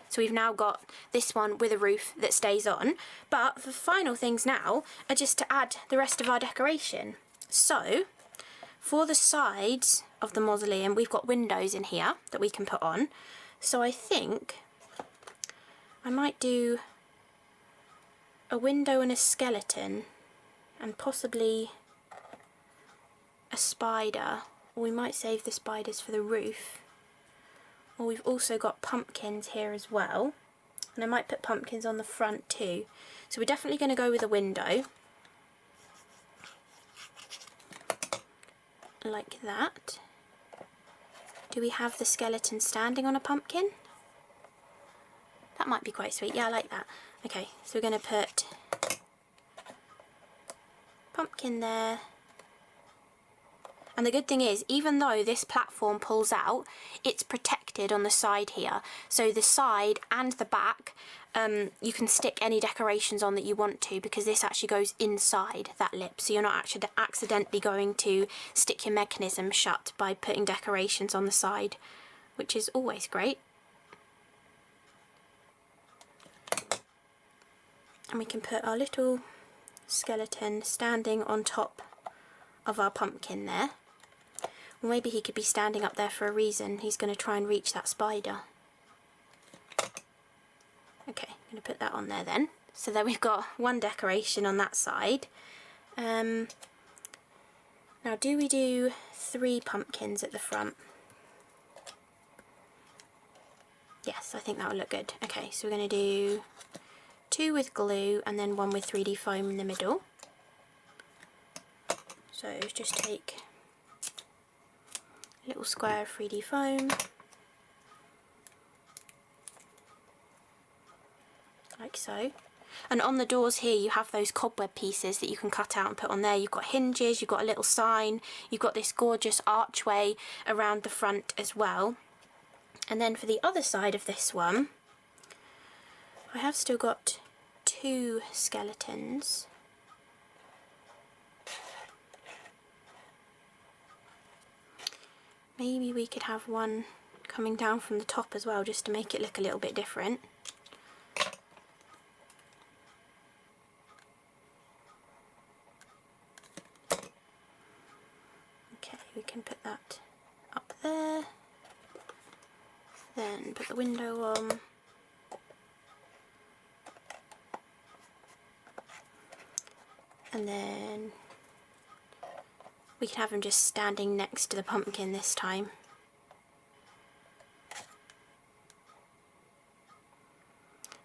So we've now got this one with a roof that stays on. But the final things now are just to add the rest of our decoration. So for the sides of the mausoleum, we've got windows in here that we can put on. So I think I might do a window and a skeleton and possibly a spider, or we might save the spiders for the roof. Or we've also got pumpkins here as well, and I might put pumpkins on the front too. So we're definitely going to go with a window, like that. Do we have the skeleton standing on a pumpkin? That might be quite sweet. Yeah, I like that. Okay, so we're going to put pumpkin there. And the good thing is, even though this platform pulls out, it's protected on the side here. So the side and the back, you can stick any decorations on that you want to, because this actually goes inside that lip. So you're not actually accidentally going to stick your mechanism shut by putting decorations on the side, which is always great. And we can put our little skeleton standing on top of our pumpkin there. Well, maybe he could be standing up there for a reason. He's going to try and reach that spider. Okay, I'm going to put that on there then. So there we've got one decoration on that side. Now do we do 3 pumpkins at the front? Yes, I think that would look good. Okay, so we're going to do 2 with glue and then 1 with 3D foam in the middle. So just take a little square of 3D foam, like so. And on the doors here you have those cobweb pieces that you can cut out and put on there. You've got hinges, you've got a little sign, you've got this gorgeous archway around the front as well. And then for the other side of this one, I have still got 2 skeletons. Maybe we could have one coming down from the top as well, just to make it look a little bit different. Okay, we can put that up there. Then put the window on. And then we can have him just standing next to the pumpkin this time.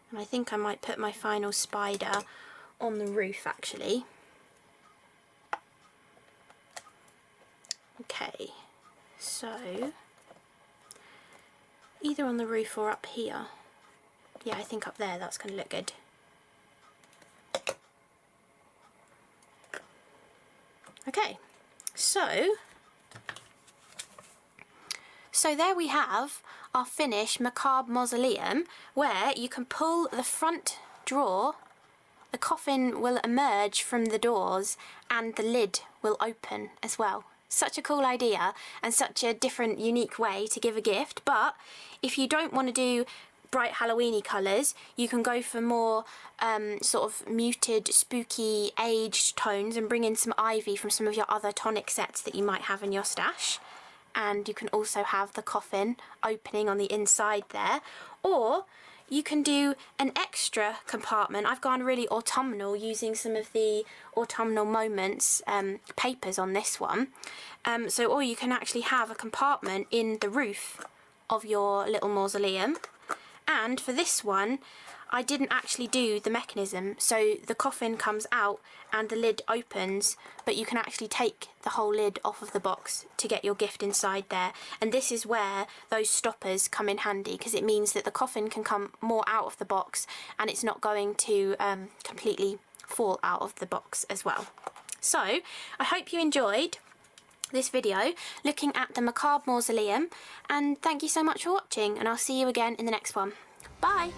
And I think I might put my final spider on the roof actually. Okay, so either on the roof or up here. Yeah, I think up there that's going to look good. Okay, so there we have our finished Macabre Mausoleum, where you can pull the front drawer, the coffin will emerge from the doors and the lid will open as well. Such a cool idea and such a different, unique way to give a gift. But if you don't want to do bright Halloweeny colours, you can go for more sort of muted, spooky, aged tones and bring in some ivy from some of your other tonic sets that you might have in your stash. And you can also have the coffin opening on the inside there. Or you can do an extra compartment. I've gone really autumnal using some of the Autumnal Moments papers on this one. Or you can actually have a compartment in the roof of your little mausoleum. And for this one, I didn't actually do the mechanism, so the coffin comes out and the lid opens, but you can actually take the whole lid off of the box to get your gift inside there. And this is where those stoppers come in handy, because it means that the coffin can come more out of the box and it's not going to completely fall out of the box as well. So I hope you enjoyed this video looking at the Macabre Mausoleum, and thank you so much for watching, and I'll see you again in the next one. Bye!